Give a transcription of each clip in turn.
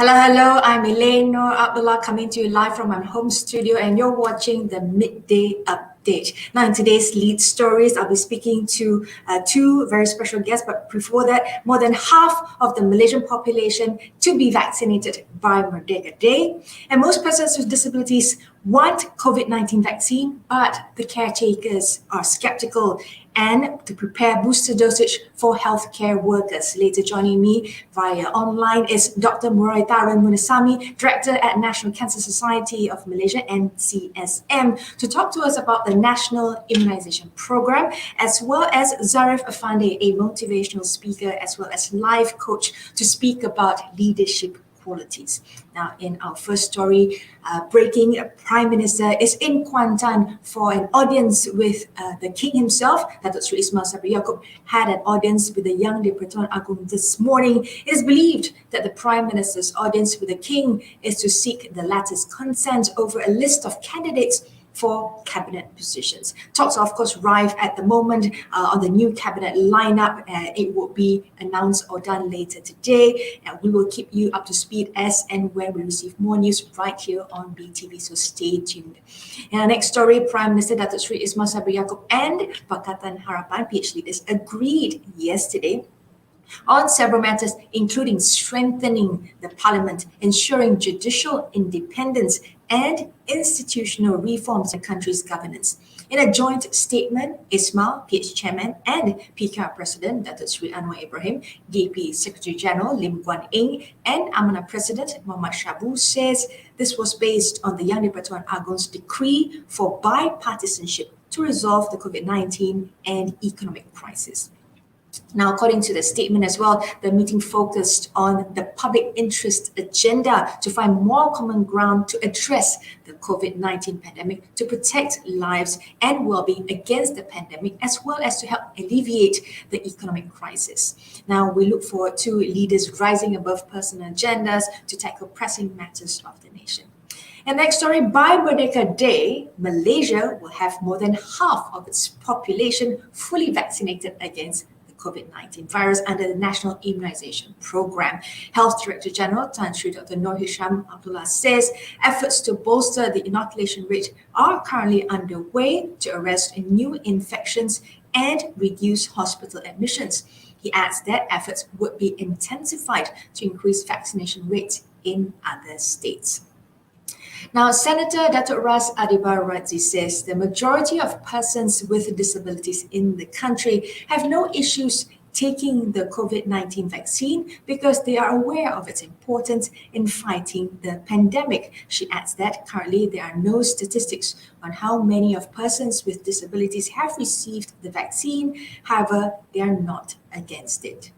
Hello, I'm Elane, Noor, Abdullah coming to you live from my home studio, and you're watching the Midday Update. Now, in today's lead stories, I'll be speaking to two very special guests, but before that, more than half of the Malaysian population to be vaccinated by Merdeka Day. And most persons with disabilities want COVID-19 vaccine, but the caretakers are skeptical and to prepare booster dosage for healthcare workers. Later joining me via online is Dr. Murallitharan Munisamy, Director at National Cancer Society of Malaysia, NCSM, to talk to us about the National Immunisation Program, as well as Zhariff Afandi, a motivational speaker, as well as life coach, to speak about leadership qualities. Now, in our first story, breaking Prime Minister is in Kuantan for an audience with the King himself. Datuk Seri Ismail Sabri Yaakob had an audience with the Yang di-Pertuan Agong this morning. It is believed that the Prime Minister's audience with the King is to seek the latter's consent over a list of candidates for cabinet positions. Talks are, of course, rife at the moment on the new cabinet lineup. It will be announced or done later today, and we will keep you up to speed as and when we receive more news right here on BTV, so stay tuned. In our next story, Prime Minister Datuk Seri Ismail Sabri Yaakob and Pakatan Harapan PH leaders agreed yesterday on several matters, including strengthening the parliament, ensuring judicial independence, and institutional reforms in the country's governance. In a joint statement, Ismail, PH Chairman, and PKR President Datuk Seri Anwar Ibrahim, DP Secretary General Lim Guan Eng, and Amanah President Muhammad Shabu says this was based on the Yang di-Pertuan Agong's decree for bipartisanship to resolve the COVID-19 and economic crisis. Now, according to the statement as well, the meeting focused on the public interest agenda to find more common ground to address the COVID-19 pandemic, to protect lives and well-being against the pandemic, as well as to help alleviate the economic crisis. Now, we look forward to leaders rising above personal agendas to tackle pressing matters of the nation. And next story, by Merdeka Day, Malaysia will have more than half of its population fully vaccinated against COVID-19 virus under the National Immunisation Program. Health Director General Tan Sri Dr. Noor Abdullah says efforts to bolster the inoculation rate are currently underway to arrest new infections and reduce hospital admissions. He adds that efforts would be intensified to increase vaccination rates in other states. Now, Senator Datuk Ras Adiba says the majority of persons with disabilities in the country have no issues taking the COVID-19 vaccine because they are aware of its importance in fighting the pandemic. She adds that currently there are no statistics on how many of persons with disabilities have received the vaccine. However, they are not against it.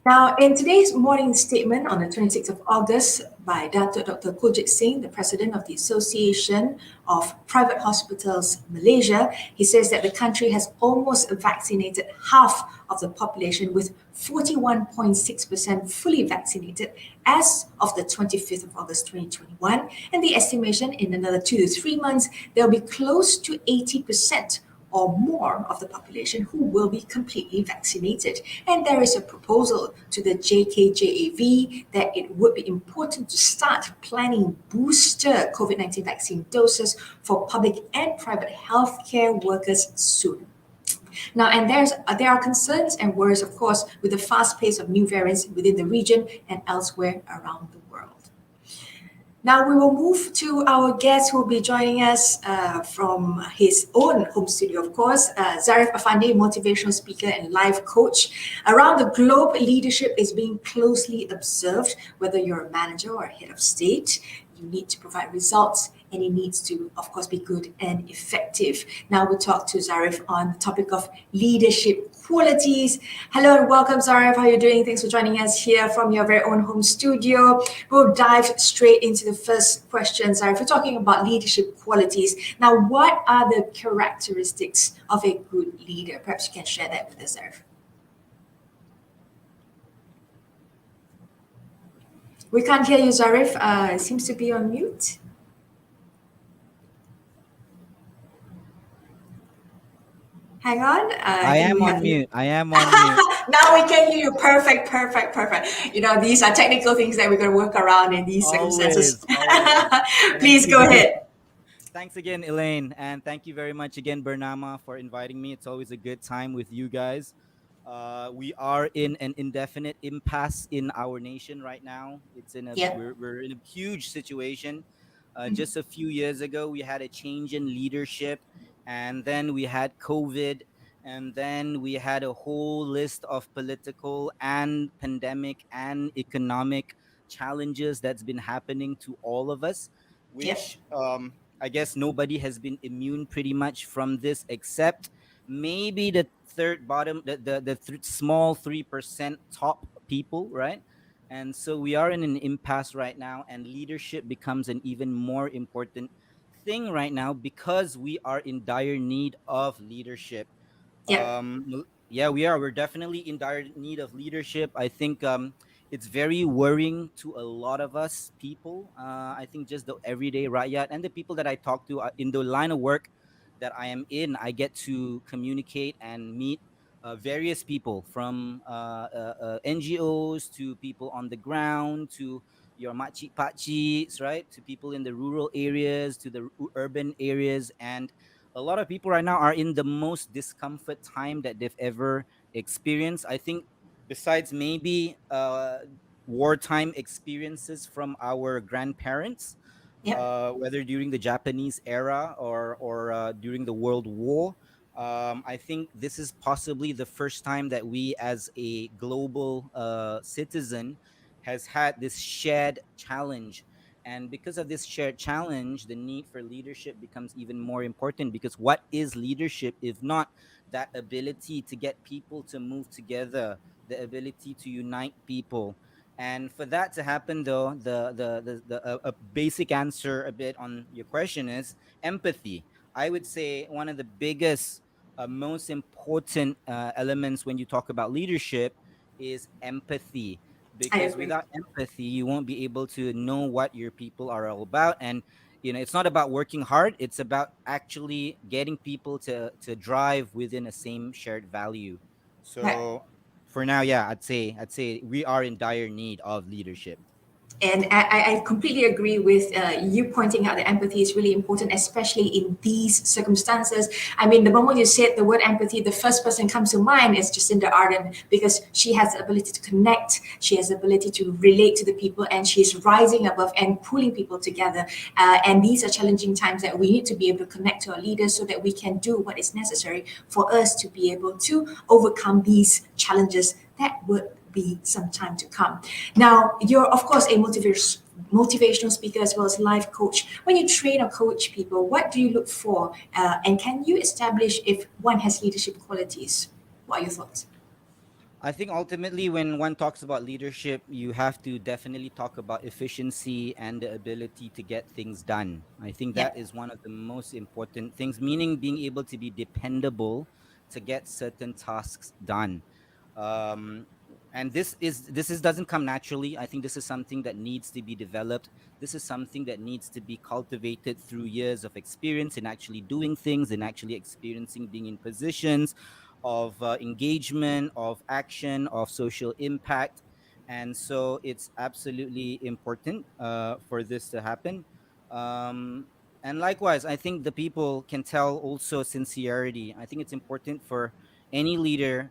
Now, in today's morning statement on the 26th of August by Dr. Kuljit Singh, the president of the Association of Private Hospitals Malaysia, he says that the country has almost vaccinated half of the population, with 41.6% fully vaccinated as of the 25th of August 2021. And the estimation in another 2 to 3 months, there will be close to 80% or more of the population who will be completely vaccinated. And there is a proposal to the JKJAV that it would be important to start planning booster COVID-19 vaccine doses for public and private healthcare workers soon. Now, and there are concerns and worries, of course, with the fast pace of new variants within the region and elsewhere around the world. Now we will move to our guest who will be joining us from his own home studio, of course, Zhariff Afandi, motivational speaker and life coach. Around the globe, leadership is being closely observed, whether you're a manager or a head of state. You need to provide results, and it needs to, of course, be good and effective. Now we'll talk to Zhariff on the topic of leadership qualities. Hello and welcome, Zhariff. How are you doing? Thanks for joining us here from your very own home studio. We'll dive straight into the first question, Zhariff. We're talking about leadership qualities. Now, what are the characteristics of a good leader? Perhaps you can share that with us, Zhariff. We can't hear you, Zhariff. It seems to be on mute. Hang on. I I think am we on have you. mute. I am on mute. Now we can hear you. Perfect, perfect, perfect. These are technical things that we're going to work around in these circumstances. Always, always. Thanks Please go again. ahead. Thanks again, Elaine. And thank you very much again, Bernama, for inviting me. It's always a good time with you guys. We are in an indefinite impasse in our nation right now. Yep. We're in a huge situation. Just a few years ago, we had a change in leadership, and then we had COVID, and then we had a whole list of political and pandemic and economic challenges that's been happening to all of us, Yep. which I guess nobody has been immune pretty much from this except maybe the third bottom, small 3% top people, right? And so we are in an impasse right now, and leadership becomes an even more important thing right now because we are in dire need of leadership. Yep. Yeah, we are. We're definitely in dire need of leadership. I think it's very worrying to a lot of us people. I think just the everyday rakyat and the people that I talk to in the line of work that I am in, I get to communicate and meet various people from NGOs to people on the ground to your machi pachis, right? To people in the rural areas, to the urban areas, and a lot of people right now are in the most discomfort time that they've ever experienced. I think besides maybe wartime experiences from our grandparents, Yep. whether during the Japanese era or during the World War. I think this is possibly the first time that we, as a global citizen, has had this shared challenge. And because of this shared challenge, the need for leadership becomes even more important. Because what is leadership if not that ability to get people to move together, the ability to unite people? And for that to happen, though, a basic answer a bit on your question is empathy. I would say one of the biggest, most important elements when you talk about leadership is empathy. I Because agree. without empathy, you won't be able to know what your people are all about. And it's not about working hard; it's about actually getting people to drive within a same shared value. Right. So for now, yeah, I'd say we are in dire need of leadership. And I completely agree with you pointing out that empathy is really important, especially in these circumstances. I mean, the moment you said the word empathy, the first person comes to mind is Jacinda Ardern because she has the ability to connect, she has the ability to relate to the people, and she's rising above and pulling people together. And these are challenging times that we need to be able to connect to our leaders so that we can do what is necessary for us to be able to overcome these challenges that would be some time to come. Now, you're of course a motivational speaker as well as life coach. When you train or coach people, what do you look for, and can you establish if one has leadership qualities? What are your thoughts? I think ultimately, when one talks about leadership, you have to definitely talk about efficiency and the ability to get things done. I think that Yep. is one of the most important things, meaning being able to be dependable to get certain tasks done. Um, and this is doesn't come naturally. I think this is something that needs to be developed. This is something that needs to be cultivated through years of experience in actually doing things and actually experiencing being in positions of engagement, of action, of social impact. And so it's absolutely important for this to happen. Um, and likewise, I think the people can tell also sincerity. I think it's important for any leader.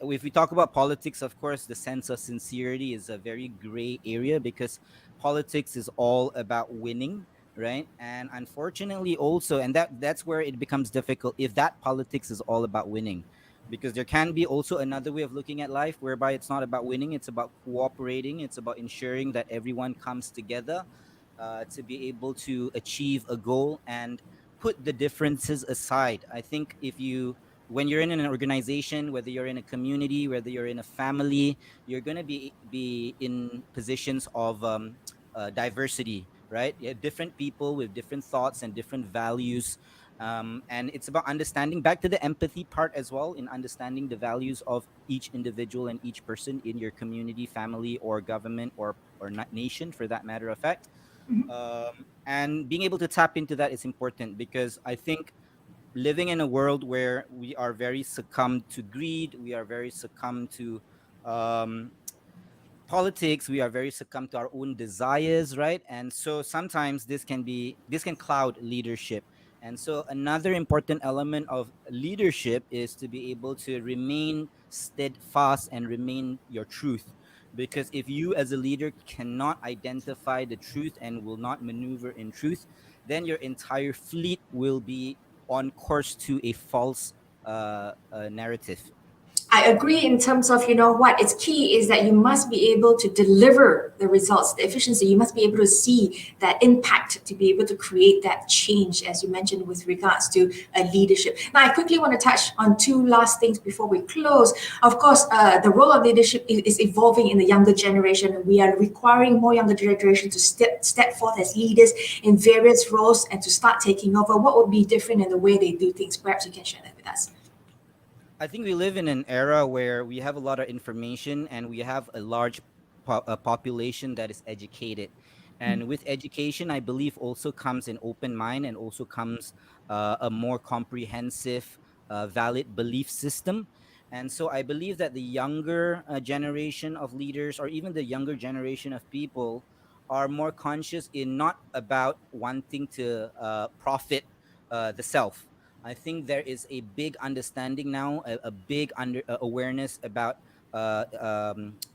If we talk about politics, of course, the sense of sincerity is a very gray area because politics is all about winning, right? And unfortunately also, and that's where it becomes difficult if that politics is all about winning, because there can be also another way of looking at life whereby it's not about winning, it's about cooperating, it's about ensuring that everyone comes together to be able to achieve a goal and put the differences aside. I think if you when you're in an organization, whether you're in a community, whether you're in a family, you're going to be in positions of diversity, right? You have different people with different thoughts and different values, and it's about understanding, back to the empathy part as well, in understanding the values of each individual and each person in your community, family, or government, or nation, for that matter of fact. And being able to tap into that is important because I think living in a world where we are very succumbed to greed, we are very succumbed to um, politics, we are very succumbed to our own desires, right? And so sometimes this can cloud leadership. And so another important element of leadership is to be able to remain steadfast and remain your truth, because if you as a leader cannot identify the truth and will not maneuver in truth, then your entire fleet will be on course to a false narrative. I agree in terms of, what it's key is that you must be able to deliver the results, the efficiency. You must be able to see that impact to be able to create that change, as you mentioned, with regards to leadership. Now, I quickly want to touch on two last things before we close. Of course, the role of leadership is evolving in the younger generation. We are requiring more younger generation to step forth as leaders in various roles and to start taking over. What would be different in the way they do things? Perhaps you can share that with us. I think we live in an era where we have a lot of information and we have a large population that is educated. And with education, I believe also comes an open mind and also comes a more comprehensive, valid belief system. And so I believe that the younger generation of leaders, or even the younger generation of people, are more conscious in not about wanting to profit the self. I think there is a big understanding now, a big awareness about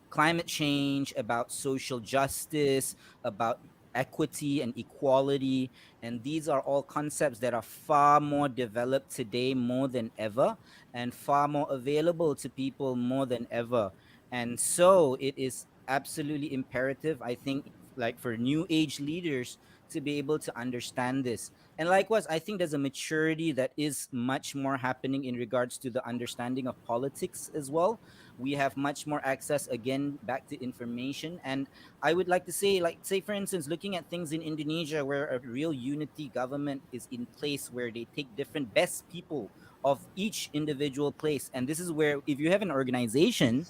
climate change, about social justice, about equity and equality. And these are all concepts that are far more developed today more than ever, and far more available to people more than ever. And so it is absolutely imperative, I think, like for new age leaders to be able to understand this. And likewise, I think there's a maturity that is much more happening in regards to the understanding of politics as well. We have much more access, again, back to information. And I would like to say, like, say, for instance, looking at things in Indonesia, where a real unity government is in place, where they take different best people of each individual place. And this is where, if you have an organization,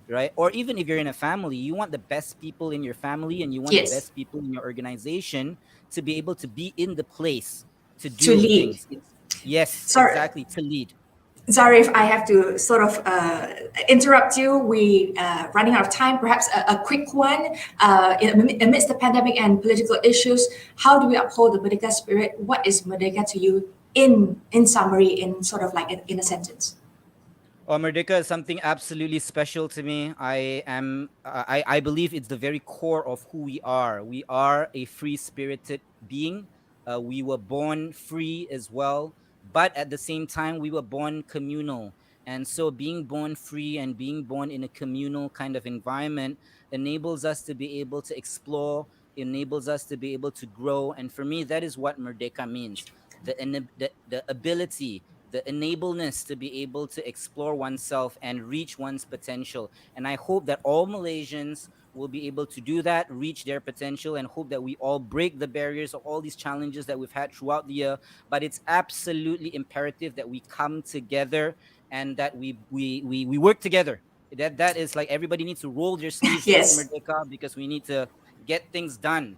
right, or even if you're in a family, you want the best people in your family and you want the Yes, best people in your organization to be able to be in the place to to do lead. things. Yes, Sorry, exactly, to lead. Zhariff, I have to sort of interrupt you. We running out of time. Perhaps a quick one. Amidst the pandemic and political issues, how do we uphold the Merdeka spirit? What is Merdeka to you in summary, in sort of like in a sentence? Merdeka is something absolutely special to me. I believe it's the very core of who we are. We are a free spirited being. We were born free as well, but at the same time, we were born communal. And so, being born free and being born in a communal kind of environment enables us to be able to explore, enables us to be able to grow. And for me, that is what Merdeka means: the ability, the enableness to be able to explore oneself and reach one's potential. And I hope that all Malaysians will be able to do that, reach their potential, and hope that we all break the barriers of all these challenges that we've had throughout the year. But it's absolutely imperative that we come together and that we work together. That is like everybody needs to roll their sleeves up, Yes. Merdeka, because we need to get things done.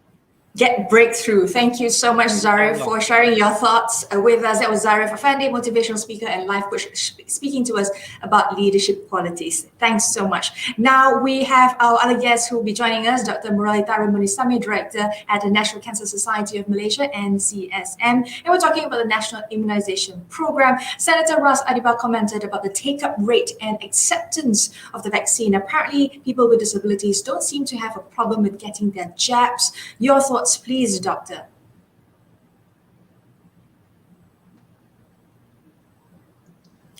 Get breakthrough. Thank you so much, Zhariff, Inshallah. for sharing your thoughts with us. That was Zhariff Afandi, motivational speaker and life coach, speaking to us about leadership qualities. Thanks so much. Now we have our other guest who will be joining us, Dr. Murallitharan Munisamy, director at the National Cancer Society of Malaysia, NCSM, and we're talking about the National Immunisation Program. Senator Ras Adiba commented about the take-up rate and acceptance of the vaccine. Apparently, people with disabilities don't seem to have a problem with getting their jabs. Your thoughts, please, Doctor.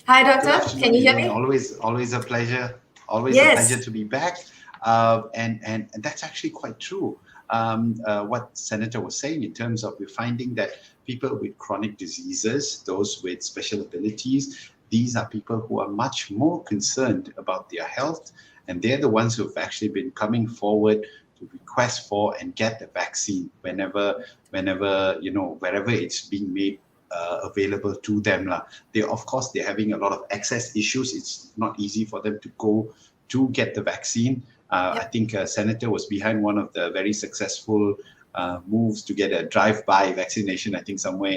Hi, Good Doctor. Can afternoon, you hear Elane. me? Always a pleasure. Always a pleasure Yes. to be back. And that's actually quite true. What Senator was saying in terms of we're finding that people with chronic diseases, those with special abilities, these are people who are much more concerned about their health, and they're the ones who have actually been coming forward to request for and get the vaccine whenever wherever it's being made available to them. Of course, they're having a lot of access issues. It's not easy for them to go to get the vaccine. I think Senator was behind one of the very successful moves to get a drive-by vaccination, I think somewhere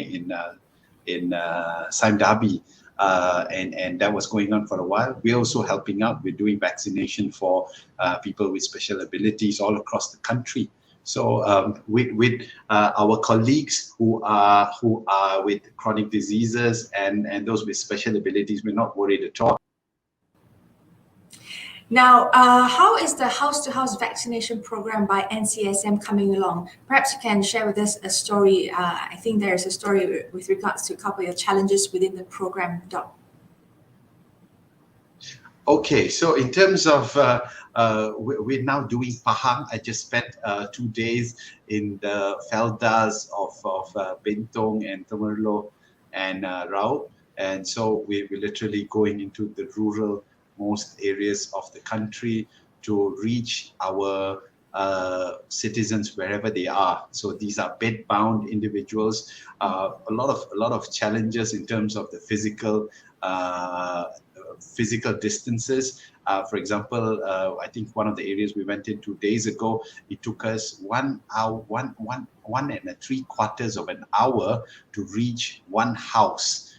Sime Darby. And that was going on for a while. We're also helping out. We're doing vaccination for people with special abilities all across the country. So with our colleagues who are with chronic diseases and those with special abilities, we're not worried at all. Now, how is the house-to-house vaccination program by NCSM coming along? Perhaps you can share with us a story. I think there is a story with regards to a couple of challenges within the program, Doc. Okay, so in terms of, we're now doing Pahang. I just spent 2 days in the Feldas of Bentong and Temerloh and Rauda. And so we're literally going into the rural most areas of the country to reach our citizens wherever they are. So these are bed-bound individuals. A lot of challenges in terms of the physical distances. For example, I think one of the areas we went in 2 days ago, it took us 1 hour, one and 3/4 of an hour to reach one house.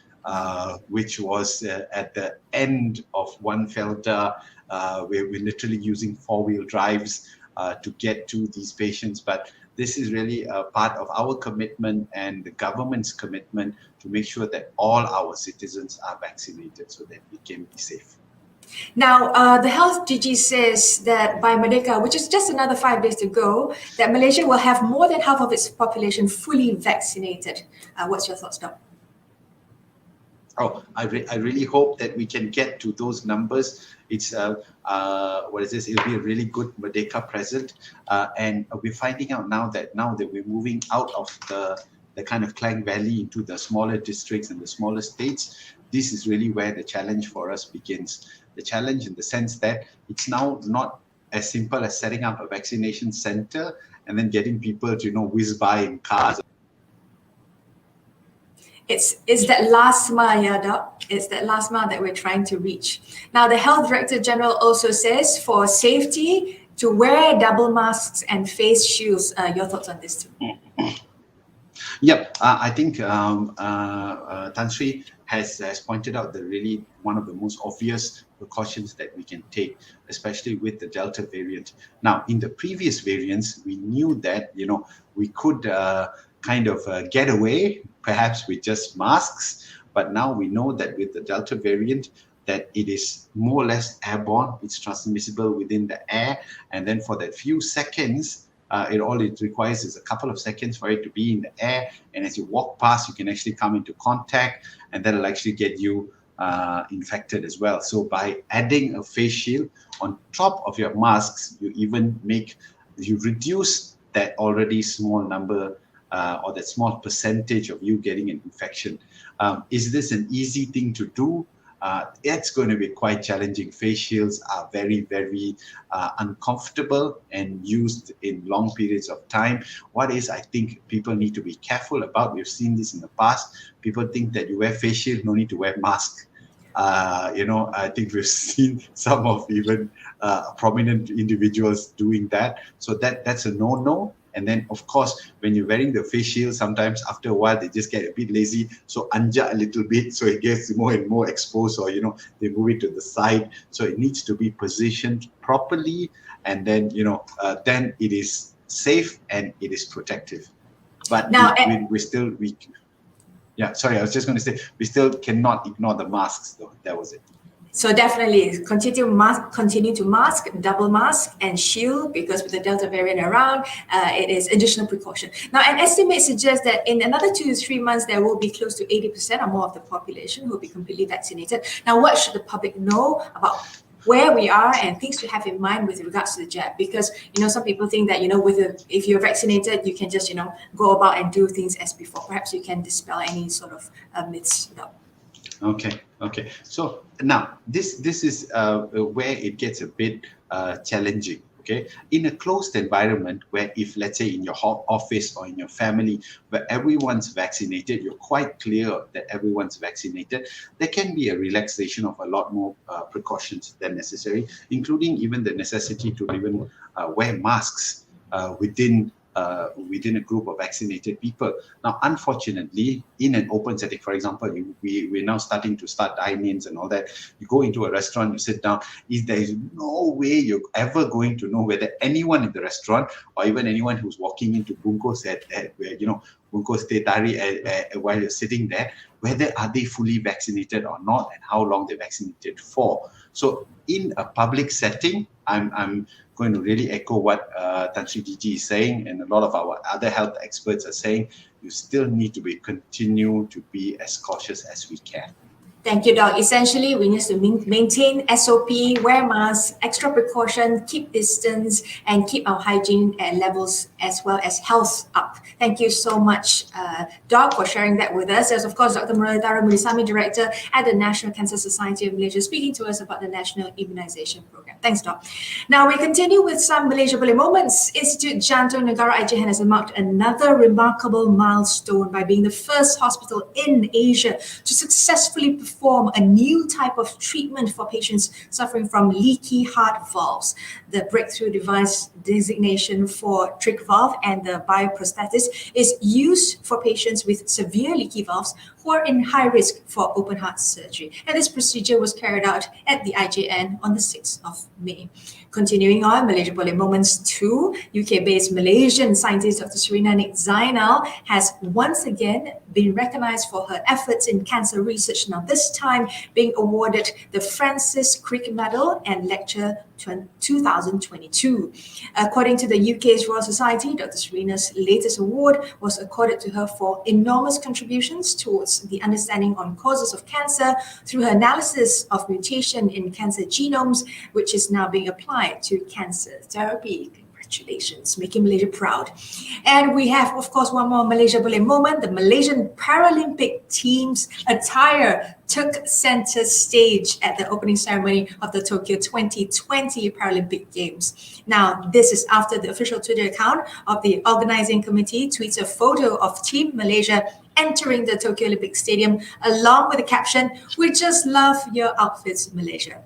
Which was at the end of one felda. We're literally using 4-wheel drives to get to these patients. But this is really a part of our commitment and the government's commitment to make sure that all our citizens are vaccinated so that we can be safe. Now, the health DG says that by Merdeka, which is just another 5 days to go, that Malaysia will have more than half of its population fully vaccinated. What's your thoughts, Doc? Oh, I really hope that we can get to those numbers. It's what is this? It'll be a really good Merdeka present, and we're finding out now that we're moving out of the kind of Klang Valley into the smaller districts and the smaller states. This is really where the challenge for us begins. The challenge in the sense that it's now not as simple as setting up a vaccination center and then getting people to whiz by in cars. It's that last mile, yeah, Doc. It's that last mile that we're trying to reach. Now, the Health Director General also says for safety to wear double masks and face shields. Your thoughts on this too? Yep, I think Tan Sri has pointed out that really one of the most obvious precautions that we can take, especially with the Delta variant. Now, in the previous variants, we knew that we could get away perhaps with just masks, but now we know that with the Delta variant that it is more or less airborne. It's transmissible within the air, and then for that few seconds it requires is a couple of seconds for it to be in the air, and as you walk past you can actually come into contact, and that'll actually get you infected as well. So by adding a face shield on top of your masks, you reduce that already small number or that small percentage of you getting an infection. Is this an easy thing to do? It's going to be quite challenging. Face shields are very, very uncomfortable and used in long periods of time. What is, I think, people need to be careful about, we've seen this in the past, people think that you wear face shield, no need to wear mask. I think we've seen some of even prominent individuals doing that. So that's a no-no. And then, of course, when you're wearing the face shield, sometimes after a while, they just get a bit lazy. So anja a little bit, so it gets more and more exposed, or, they move it to the side. So it needs to be positioned properly. And then, then it is safe and it is protective. But now, we still yeah, sorry, I was just going to say, we still cannot ignore the masks, though. That was it. So definitely continue to mask, double mask and shield, because with the Delta variant around, it is additional precaution. Now, an estimate suggests that in another 2 to 3 months, there will be close to 80% or more of the population who will be completely vaccinated. Now, what should the public know about where we are and things to have in mind with regards to the jab? Because, some people think that, if you're vaccinated, you can just, go about and do things as before. Perhaps you can dispel any sort of myths. Okay. So now this is where it gets a bit challenging. Okay, in a closed environment where, if let's say in your office or in your family where everyone's vaccinated, you're quite clear that everyone's vaccinated, there can be a relaxation of a lot more precautions than necessary, including even the necessity to even wear masks within within a group of vaccinated people. Now, unfortunately, in an open setting, for example, we're now starting to start dine-ins and all that. You go into a restaurant, you sit down, there is no way you're ever going to know whether anyone in the restaurant or even anyone who's walking into Bungkus Bungkus Teh Tarik while you're sitting there, whether are they fully vaccinated or not and how long they're vaccinated for. So in a public setting, I'm going to really echo what Tan Sri DG is saying, and a lot of our other health experts are saying. You still need to continue to be as cautious as we can. Thank you, Doc. Essentially, we need to maintain SOP, wear masks, extra precaution, keep distance, and keep our hygiene levels as well as health up. Thank you so much, Doc, for sharing that with us. There's, of course, Dr. Murallitharan Munisamy, Director at the National Cancer Society of Malaysia, speaking to us about the National Immunisation Program. Thanks, Doc. Now, we continue with some Malaysia Boleh moments. Institute Jantung Negara IJN has marked another remarkable milestone by being the first hospital in Asia to successfully perform a new type of treatment for patients suffering from leaky heart valves. The breakthrough device designation for trach valve and the bioprosthesis is used for patients with severe leaky valves who are in high risk for open heart surgery. And this procedure was carried out at the IJN on the 6th of May. Continuing on, Malaysia Boleh Moments 2, UK-based Malaysian scientist Dr. Serena Nick Zainal has once again been recognized for her efforts in cancer research, now this time being awarded the Francis Crick Medal and Lecture 2022. According to the UK's Royal Society, Dr. Serena's latest award was accorded to her for enormous contributions towards the understanding on causes of cancer through her analysis of mutation in cancer genomes, which is now being applied to cancer therapy. Congratulations, making Malaysia proud. And we have, of course, one more Malaysia Boleh moment. The Malaysian Paralympic team's attire took center stage at the opening ceremony of the Tokyo 2020 Paralympic Games. Now, this is after the official Twitter account of the organizing committee tweets a photo of Team Malaysia entering the Tokyo Olympic Stadium along with the caption, "We just love your outfits, Malaysia."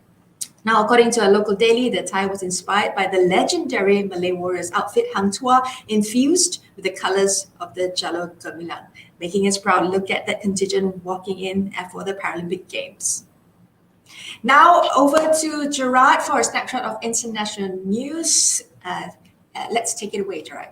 Now, according to a local daily, the attire was inspired by the legendary Malay warriors outfit Hang Tuah, infused with the colours of the Jalur Gemilang, making us proud. Look at that contingent walking in for the Paralympic Games. Now, over to Gerard for a snapshot of international news. Let's take it away, Gerard.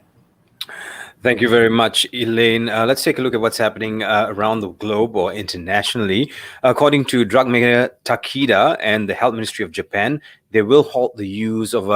Thank you very much, Elane. Let's take a look at what's happening around the globe or internationally. According to drug maker Takeda and the Health Ministry of Japan, they will halt the use of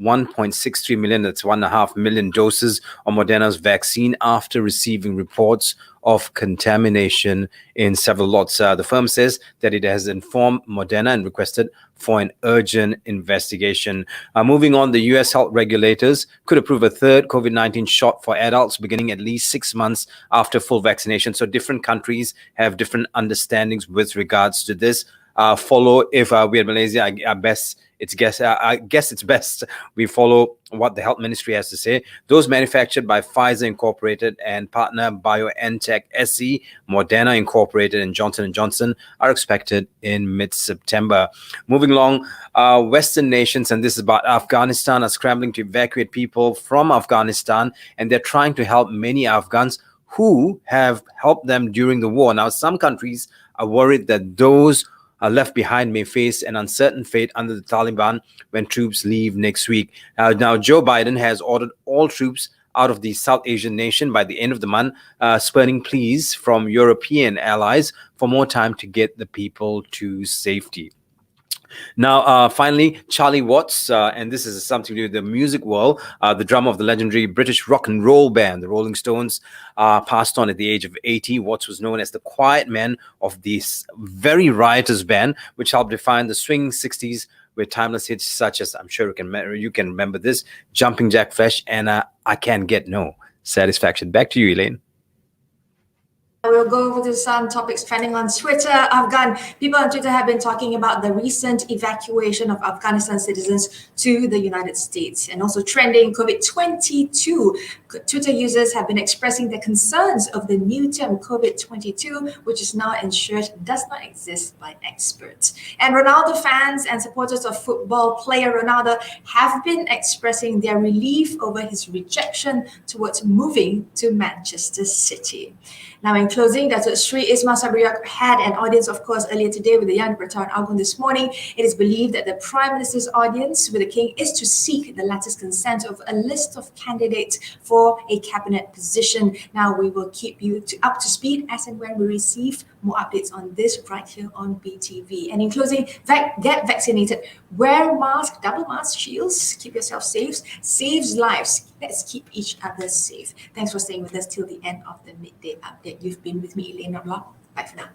1.63 million, that's 1.5 million doses of Moderna's vaccine after receiving reports of contamination in several lots. The firm says that it has informed Moderna and requested for an urgent investigation. Moving on, the US health regulators could approve a third COVID-19 shot for adults beginning at least 6 months after full vaccination. So different countries have different understandings with regards to this. If we at Malaysia, I guess it's best we follow what the Health Ministry has to say. Those manufactured by Pfizer Incorporated and partner BioNTech SE, Moderna Incorporated and Johnson & Johnson are expected in mid-September. Moving along, Western nations, and this is about Afghanistan, are scrambling to evacuate people from Afghanistan, and they're trying to help many Afghans who have helped them during the war. Now, some countries are worried that those left behind may face an uncertain fate under the Taliban when troops leave next week. Now, Joe Biden has ordered all troops out of the South Asian nation by the end of the month, spurning pleas from European allies for more time to get the people to safety. Now, finally, Charlie Watts, and this is something to do with the music world, the drummer of the legendary British rock and roll band, the Rolling Stones, passed on at the age of 80. Watts was known as the quiet man of this very riotous band, which helped define the swing 60s with timeless hits such as, I'm sure you can remember this, Jumping Jack Flash and I Can't Get No Satisfaction. Back to you, Elane. We'll go over to some topics trending on Twitter. Afghan people on Twitter have been talking about the recent evacuation of Afghanistan citizens to the United States, and also trending COVID-22 Twitter users have been expressing their concerns of the new term COVID-22, which is now ensured does not exist by experts. And Ronaldo fans and supporters of football player Ronaldo have been expressing their relief over his rejection towards moving to Manchester City. Now, in closing, Datuk Sri Ismail Sabri Yaakob had an audience, of course, earlier today with the Yang di-Pertuan Agong this morning. It is believed that the Prime Minister's audience with the King is to seek the latter's consent of a list of candidates for a cabinet position. Now, we will keep you up to speed as and when we receive more updates on this right here on BTV. And in closing, get vaccinated, wear mask, double mask, shields, keep yourself safe, saves lives. Let's keep each other safe. Thanks for staying with us till the end of the midday update. You've been with me, Elane. Bye for now.